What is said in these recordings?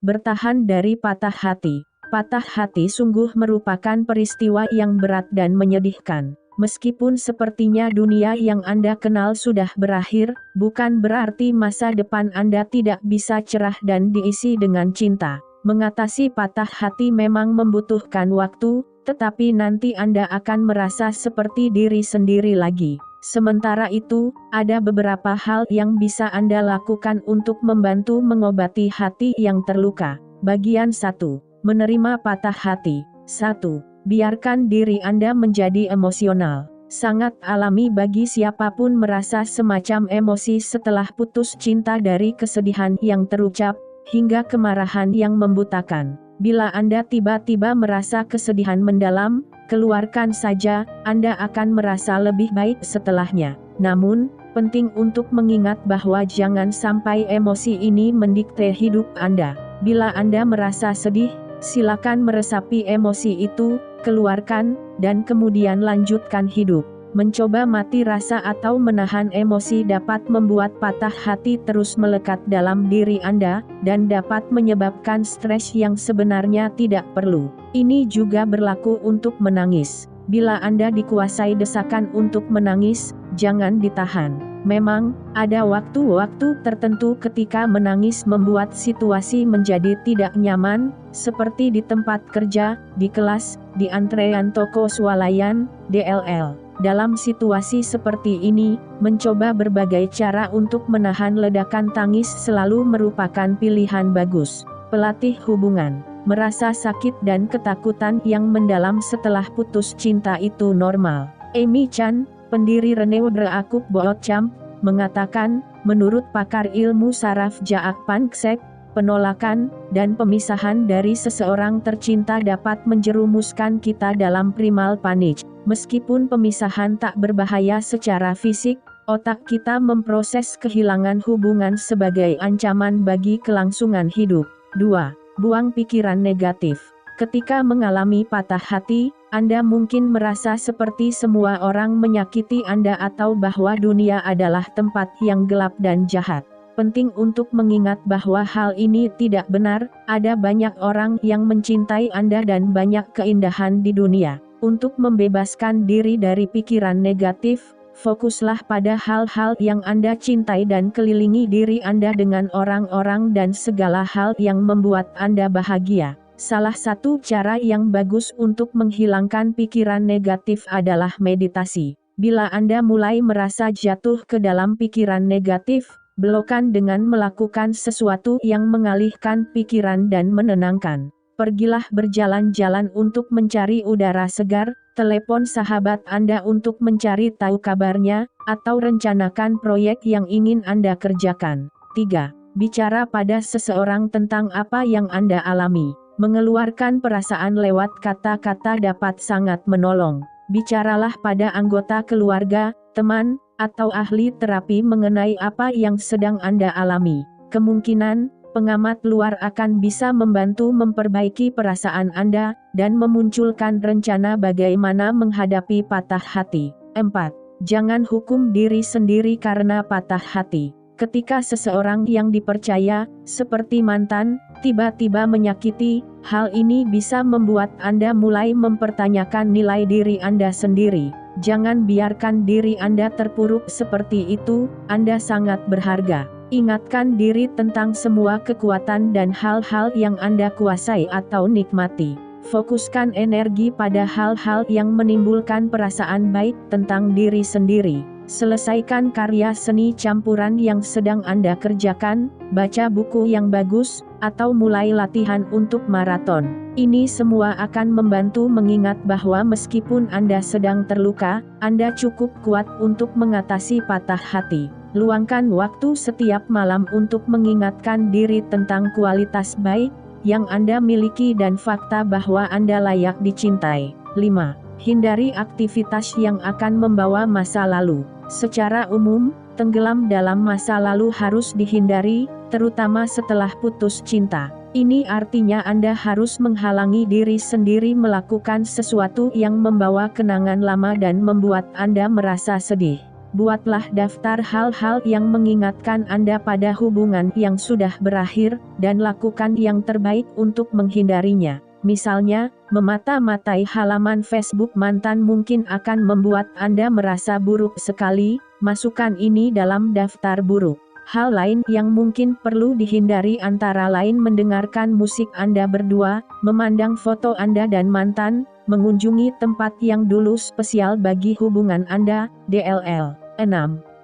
Bertahan dari patah hati. Patah hati sungguh merupakan peristiwa yang berat dan menyedihkan. Meskipun sepertinya dunia yang Anda kenal sudah berakhir, bukan berarti masa depan Anda tidak bisa cerah dan diisi dengan cinta. Mengatasi patah hati memang membutuhkan waktu, tetapi nanti Anda akan merasa seperti diri sendiri lagi. Sementara itu, ada beberapa hal yang bisa Anda lakukan untuk membantu mengobati hati yang terluka. Bagian 1. Menerima patah hati. 1. Biarkan diri Anda menjadi emosional. Sangat alami bagi siapapun merasa semacam emosi setelah putus cinta, dari kesedihan yang terucap, hingga kemarahan yang membutakan. Bila Anda tiba-tiba merasa kesedihan mendalam, keluarkan saja, Anda akan merasa lebih baik setelahnya. Namun, penting untuk mengingat bahwa jangan sampai emosi ini mendikte hidup Anda. Bila Anda merasa sedih, silakan meresapi emosi itu, keluarkan, dan kemudian lanjutkan hidup. Mencoba mati rasa atau menahan emosi dapat membuat patah hati terus melekat dalam diri Anda, dan dapat menyebabkan stres yang sebenarnya tidak perlu. Ini juga berlaku untuk menangis. Bila Anda dikuasai desakan untuk menangis, jangan ditahan. Memang, ada waktu-waktu tertentu ketika menangis membuat situasi menjadi tidak nyaman, seperti di tempat kerja, di kelas, di antrean toko swalayan, DLL. Dalam situasi seperti ini, mencoba berbagai cara untuk menahan ledakan tangis selalu merupakan pilihan bagus. Pelatih hubungan. Merasa sakit dan ketakutan yang mendalam setelah putus cinta itu normal. Amy Chan, pendiri Renewed Akup Bootcamp, mengatakan, menurut pakar ilmu saraf Jaak Panksepp, penolakan dan pemisahan dari seseorang tercinta dapat menjerumuskan kita dalam primal panic. Meskipun pemisahan tak berbahaya secara fisik, otak kita memproses kehilangan hubungan sebagai ancaman bagi kelangsungan hidup. 2. Buang pikiran negatif. Ketika mengalami patah hati, Anda mungkin merasa seperti semua orang menyakiti Anda atau bahwa dunia adalah tempat yang gelap dan jahat. Penting untuk mengingat bahwa hal ini tidak benar, ada banyak orang yang mencintai Anda dan banyak keindahan di dunia. Untuk membebaskan diri dari pikiran negatif, fokuslah pada hal-hal yang Anda cintai dan kelilingi diri Anda dengan orang-orang dan segala hal yang membuat Anda bahagia. Salah satu cara yang bagus untuk menghilangkan pikiran negatif adalah meditasi. Bila Anda mulai merasa jatuh ke dalam pikiran negatif, blokkan dengan melakukan sesuatu yang mengalihkan pikiran dan menenangkan. Pergilah berjalan-jalan untuk mencari udara segar, telepon sahabat Anda untuk mencari tahu kabarnya, atau rencanakan proyek yang ingin Anda kerjakan. 3. Bicara pada seseorang tentang apa yang Anda alami. Mengeluarkan perasaan lewat kata-kata dapat sangat menolong. Bicaralah pada anggota keluarga, teman, atau ahli terapi mengenai apa yang sedang Anda alami. Kemungkinan, pengamat luar akan bisa membantu memperbaiki perasaan Anda, dan memunculkan rencana bagaimana menghadapi patah hati. 4. Jangan hukum diri sendiri karena patah hati. Ketika seseorang yang dipercaya, seperti mantan, tiba-tiba menyakiti, hal ini bisa membuat Anda mulai mempertanyakan nilai diri Anda sendiri. Jangan biarkan diri Anda terpuruk seperti itu, Anda sangat berharga. Ingatkan diri tentang semua kekuatan dan hal-hal yang Anda kuasai atau nikmati. Fokuskan energi pada hal-hal yang menimbulkan perasaan baik tentang diri sendiri. Selesaikan karya seni campuran yang sedang Anda kerjakan, baca buku yang bagus, atau mulai latihan untuk maraton. Ini semua akan membantu mengingat bahwa meskipun Anda sedang terluka, Anda cukup kuat untuk mengatasi patah hati. Luangkan waktu setiap malam untuk mengingatkan diri tentang kualitas baik yang Anda miliki dan fakta bahwa Anda layak dicintai. 5. Hindari aktivitas yang akan membawa masa lalu. Secara umum, tenggelam dalam masa lalu harus dihindari, terutama setelah putus cinta. Ini artinya Anda harus menghalangi diri sendiri melakukan sesuatu yang membawa kenangan lama dan membuat Anda merasa sedih. Buatlah daftar hal-hal yang mengingatkan Anda pada hubungan yang sudah berakhir, dan lakukan yang terbaik untuk menghindarinya. Misalnya, memata-matai halaman Facebook mantan mungkin akan membuat Anda merasa buruk sekali. Masukkan ini dalam daftar buruk. Hal lain yang mungkin perlu dihindari antara lain mendengarkan musik Anda berdua, memandang foto Anda dan mantan, mengunjungi tempat yang dulu spesial bagi hubungan Anda, DLL. 6.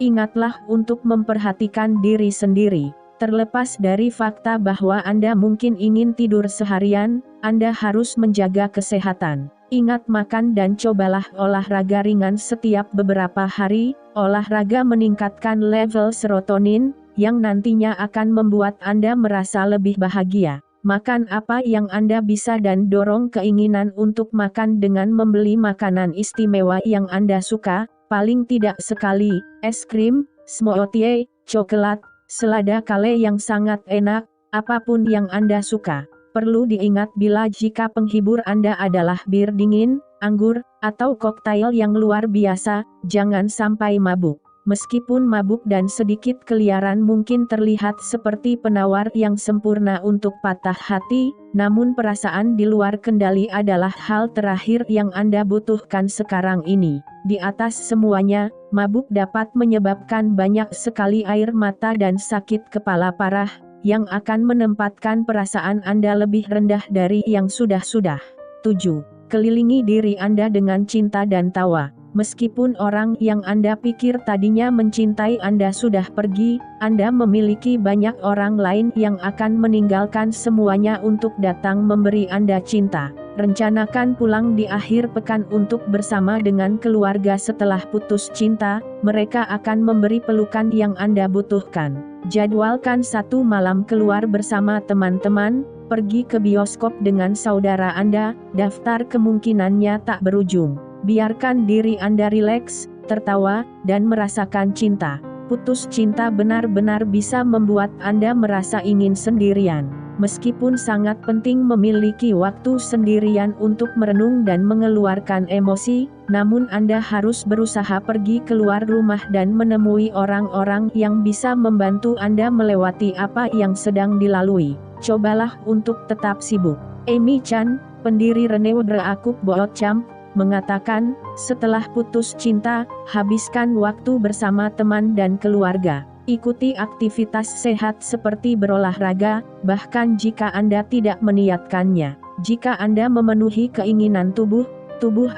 Ingatlah untuk memperhatikan diri sendiri. Terlepas dari fakta bahwa Anda mungkin ingin tidur seharian, Anda harus menjaga kesehatan. Ingat makan dan cobalah olahraga ringan setiap beberapa hari. Olahraga meningkatkan level serotonin, yang nantinya akan membuat Anda merasa lebih bahagia. Makan apa yang Anda bisa dan dorong keinginan untuk makan dengan membeli makanan istimewa yang Anda suka, paling tidak sekali, es krim, smoothie, coklat, selada kale yang sangat enak, apapun yang Anda suka. Perlu diingat bila jika penghibur Anda adalah bir dingin, anggur, atau koktail yang luar biasa, jangan sampai mabuk. Meskipun mabuk dan sedikit keliaran mungkin terlihat seperti penawar yang sempurna untuk patah hati, namun perasaan di luar kendali adalah hal terakhir yang Anda butuhkan sekarang ini. Di atas semuanya, mabuk dapat menyebabkan banyak sekali air mata dan sakit kepala parah, yang akan menempatkan perasaan Anda lebih rendah dari yang sudah-sudah. 7. Kelilingi diri Anda dengan cinta dan tawa. Meskipun orang yang Anda pikir tadinya mencintai Anda sudah pergi, Anda memiliki banyak orang lain yang akan meninggalkan semuanya untuk datang memberi Anda cinta. Rencanakan pulang di akhir pekan untuk bersama dengan keluarga setelah putus cinta, mereka akan memberi pelukan yang Anda butuhkan. Jadwalkan satu malam keluar bersama teman-teman, pergi ke bioskop dengan saudara Anda, daftar kemungkinannya tak berujung. Biarkan diri Anda rileks, tertawa, dan merasakan cinta. Putus cinta benar-benar bisa membuat Anda merasa ingin sendirian. Meskipun sangat penting memiliki waktu sendirian untuk merenung dan mengeluarkan emosi, namun Anda harus berusaha pergi keluar rumah dan menemui orang-orang yang bisa membantu Anda melewati apa yang sedang dilalui. Cobalah untuk tetap sibuk. Amy Chan, pendiri Renewed Aku Bootcamp, mengatakan, setelah putus cinta, habiskan waktu bersama teman dan keluarga. Ikuti aktivitas sehat seperti berolahraga, bahkan jika Anda tidak meniatkannya. Jika Anda memenuhi keinginan tubuh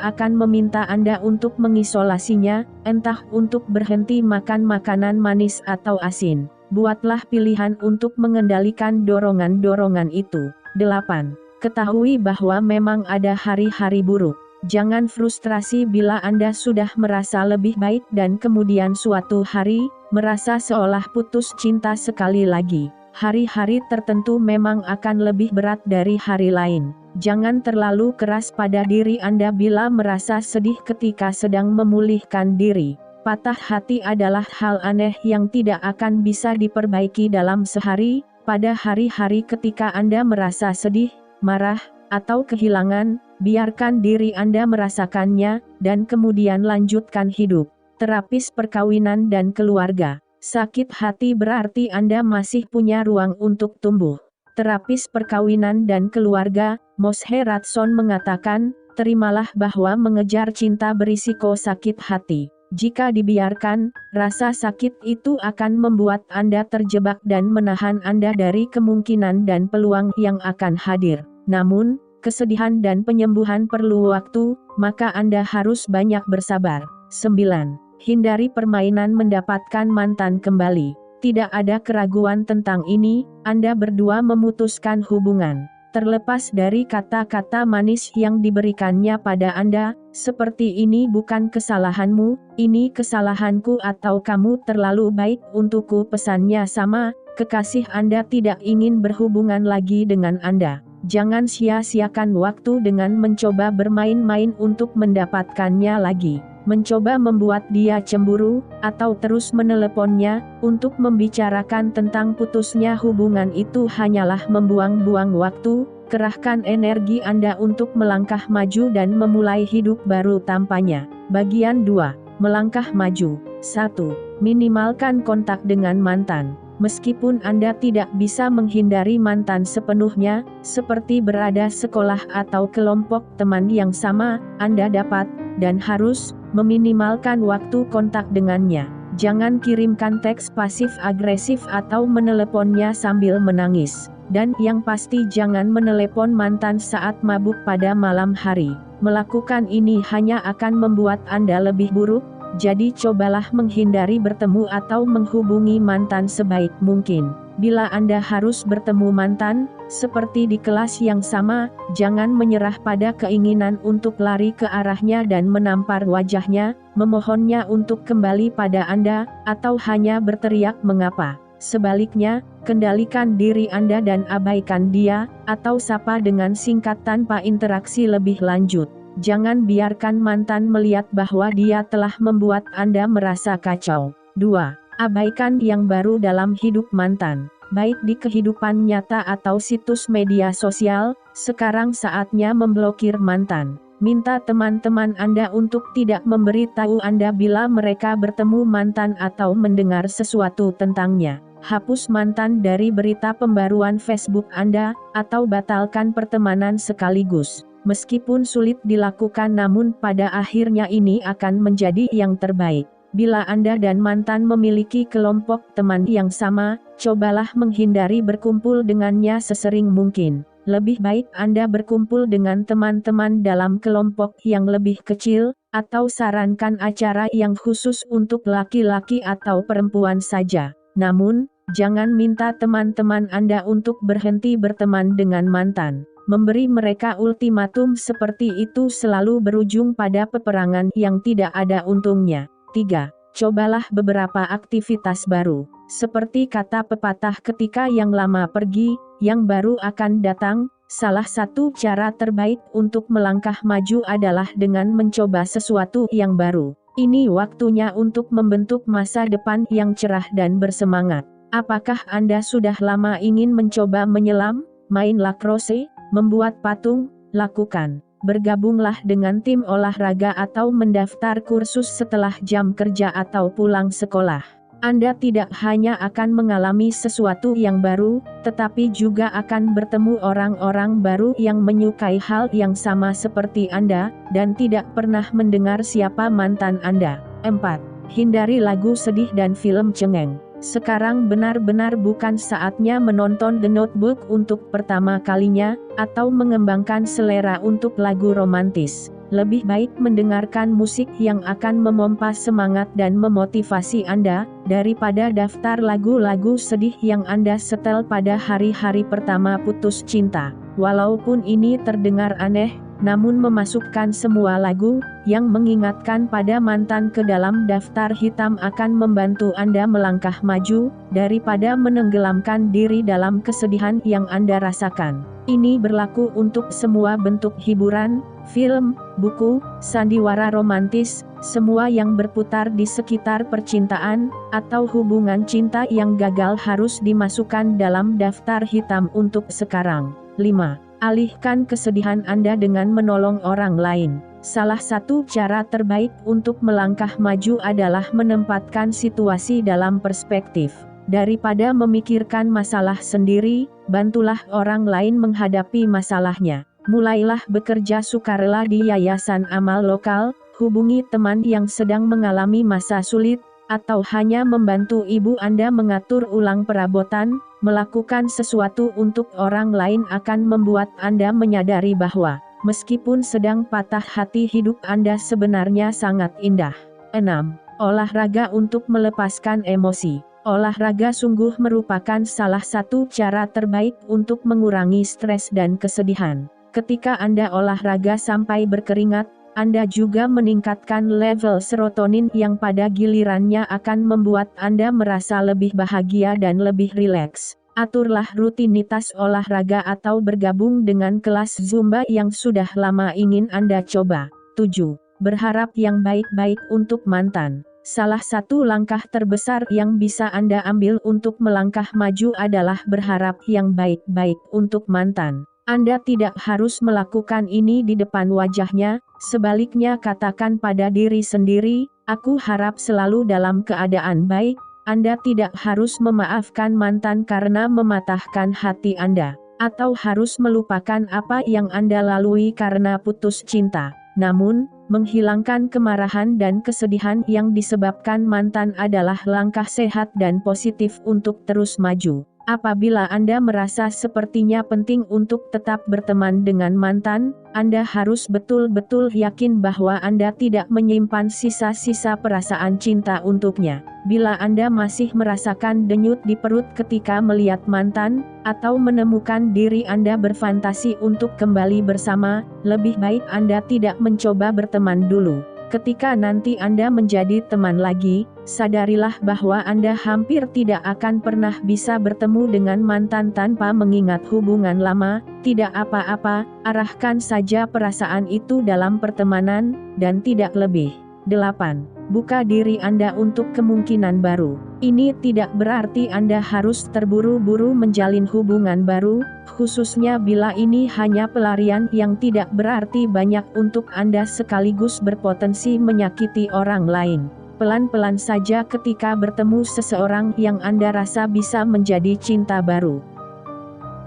akan meminta Anda untuk mengisolasinya, entah untuk berhenti makan makanan manis atau asin. Buatlah pilihan untuk mengendalikan dorongan-dorongan itu. 8. Ketahui bahwa memang ada hari-hari buruk. Jangan frustrasi bila Anda sudah merasa lebih baik dan kemudian suatu hari, merasa seolah putus cinta sekali lagi. Hari-hari tertentu memang akan lebih berat dari hari lain. Jangan terlalu keras pada diri Anda bila merasa sedih ketika sedang memulihkan diri. Patah hati adalah hal aneh yang tidak akan bisa diperbaiki dalam sehari. Pada hari-hari ketika Anda merasa sedih, marah, atau kehilangan, biarkan diri Anda merasakannya, dan kemudian lanjutkan hidup. Terapis perkawinan dan keluarga. Sakit hati berarti Anda masih punya ruang untuk tumbuh. Terapis perkawinan dan keluarga, Moshe Ratson mengatakan, terimalah bahwa mengejar cinta berisiko sakit hati. Jika dibiarkan, rasa sakit itu akan membuat Anda terjebak dan menahan Anda dari kemungkinan dan peluang yang akan hadir. Namun, kesedihan dan penyembuhan perlu waktu, maka Anda harus banyak bersabar. 9. Hindari permainan mendapatkan mantan kembali. Tidak ada keraguan tentang ini, Anda berdua memutuskan hubungan. Terlepas dari kata-kata manis yang diberikannya pada Anda, seperti ini bukan kesalahanmu, ini kesalahanku atau kamu terlalu baik untukku, pesannya sama, kekasih Anda tidak ingin berhubungan lagi dengan Anda. Jangan sia-siakan waktu dengan mencoba bermain-main untuk mendapatkannya lagi. Mencoba membuat dia cemburu, atau terus meneleponnya, untuk membicarakan tentang putusnya hubungan itu hanyalah membuang-buang waktu. Kerahkan energi Anda untuk melangkah maju dan memulai hidup baru tanpanya. Bagian 2. Melangkah maju. 1. Minimalkan kontak dengan mantan. Meskipun Anda tidak bisa menghindari mantan sepenuhnya, seperti berada sekolah atau kelompok teman yang sama, Anda dapat, dan harus, meminimalkan waktu kontak dengannya. Jangan kirimkan teks pasif-agresif atau meneleponnya sambil menangis. Dan yang pasti jangan menelepon mantan saat mabuk pada malam hari. Melakukan ini hanya akan membuat Anda lebih buruk. Jadi cobalah menghindari bertemu atau menghubungi mantan sebaik mungkin. Bila Anda harus bertemu mantan, seperti di kelas yang sama, jangan menyerah pada keinginan untuk lari ke arahnya dan menampar wajahnya, memohonnya untuk kembali pada Anda, atau hanya berteriak mengapa. Sebaliknya, kendalikan diri Anda dan abaikan dia, atau sapa dengan singkat tanpa interaksi lebih lanjut. Jangan biarkan mantan melihat bahwa dia telah membuat Anda merasa kacau. 2. Abaikan yang baru dalam hidup mantan. Baik di kehidupan nyata atau situs media sosial, sekarang saatnya memblokir mantan. Minta teman-teman Anda untuk tidak memberi tahu Anda bila mereka bertemu mantan atau mendengar sesuatu tentangnya. Hapus mantan dari berita pembaruan Facebook Anda, atau batalkan pertemanan sekaligus. Meskipun sulit dilakukan namun pada akhirnya ini akan menjadi yang terbaik. Bila Anda dan mantan memiliki kelompok teman yang sama, cobalah menghindari berkumpul dengannya sesering mungkin. Lebih baik Anda berkumpul dengan teman-teman dalam kelompok yang lebih kecil, atau sarankan acara yang khusus untuk laki-laki atau perempuan saja. Namun, jangan minta teman-teman Anda untuk berhenti berteman dengan mantan. Memberi mereka ultimatum seperti itu selalu berujung pada peperangan yang tidak ada untungnya. 3. Cobalah beberapa aktivitas baru. Seperti kata pepatah ketika yang lama pergi, yang baru akan datang. Salah satu cara terbaik untuk melangkah maju adalah dengan mencoba sesuatu yang baru. Ini waktunya untuk membentuk masa depan yang cerah dan bersemangat. Apakah Anda sudah lama ingin mencoba menyelam, main lacrosse, membuat patung? Lakukan. Bergabunglah dengan tim olahraga atau mendaftar kursus setelah jam kerja atau pulang sekolah. Anda tidak hanya akan mengalami sesuatu yang baru, tetapi juga akan bertemu orang-orang baru yang menyukai hal yang sama seperti Anda, dan tidak pernah mendengar siapa mantan Anda. 4. Hindari lagu sedih dan film cengeng. Sekarang benar-benar bukan saatnya menonton The Notebook untuk pertama kalinya, atau mengembangkan selera untuk lagu romantis. Lebih baik mendengarkan musik yang akan memompa semangat dan memotivasi Anda, daripada daftar lagu-lagu sedih yang Anda setel pada hari-hari pertama putus cinta. Walaupun ini terdengar aneh, namun memasukkan semua lagu yang mengingatkan pada mantan ke dalam daftar hitam akan membantu Anda melangkah maju, daripada menenggelamkan diri dalam kesedihan yang Anda rasakan. Ini berlaku untuk semua bentuk hiburan, film, buku, sandiwara romantis, semua yang berputar di sekitar percintaan, atau hubungan cinta yang gagal harus dimasukkan dalam daftar hitam untuk sekarang. 5. Alihkan kesedihan Anda dengan menolong orang lain. Salah satu cara terbaik untuk melangkah maju adalah menempatkan situasi dalam perspektif. Daripada memikirkan masalah sendiri, bantulah orang lain menghadapi masalahnya. Mulailah bekerja sukarela di yayasan amal lokal, hubungi teman yang sedang mengalami masa sulit, atau hanya membantu ibu Anda mengatur ulang perabotan. Melakukan sesuatu untuk orang lain akan membuat Anda menyadari bahwa, meskipun sedang patah hati, hidup Anda sebenarnya sangat indah. 6. Olahraga untuk melepaskan emosi. Olahraga sungguh merupakan salah satu cara terbaik untuk mengurangi stres dan kesedihan. Ketika Anda olahraga sampai berkeringat, Anda juga meningkatkan level serotonin yang pada gilirannya akan membuat Anda merasa lebih bahagia dan lebih rileks. Aturlah rutinitas olahraga atau bergabung dengan kelas Zumba yang sudah lama ingin Anda coba. 7. Berharap yang baik-baik untuk mantan. Salah satu langkah terbesar yang bisa Anda ambil untuk melangkah maju adalah berharap yang baik-baik untuk mantan. Anda tidak harus melakukan ini di depan wajahnya, sebaliknya katakan pada diri sendiri, Aku harap selalu dalam keadaan baik. Anda tidak harus memaafkan mantan karena mematahkan hati Anda, atau harus melupakan apa yang Anda lalui karena putus cinta. Namun, menghilangkan kemarahan dan kesedihan yang disebabkan mantan adalah langkah sehat dan positif untuk terus maju. Apabila Anda merasa sepertinya penting untuk tetap berteman dengan mantan, Anda harus betul-betul yakin bahwa Anda tidak menyimpan sisa-sisa perasaan cinta untuknya. Bila Anda masih merasakan denyut di perut ketika melihat mantan, atau menemukan diri Anda berfantasi untuk kembali bersama, lebih baik Anda tidak mencoba berteman dulu. Ketika nanti Anda menjadi teman lagi, sadarilah bahwa Anda hampir tidak akan pernah bisa bertemu dengan mantan tanpa mengingat hubungan lama. Tidak apa-apa, arahkan saja perasaan itu dalam pertemanan, dan tidak lebih. 8. Buka diri Anda untuk kemungkinan baru. Ini tidak berarti Anda harus terburu-buru menjalin hubungan baru, khususnya bila ini hanya pelarian yang tidak berarti banyak untuk Anda sekaligus berpotensi menyakiti orang lain. Pelan-pelan saja ketika bertemu seseorang yang Anda rasa bisa menjadi cinta baru.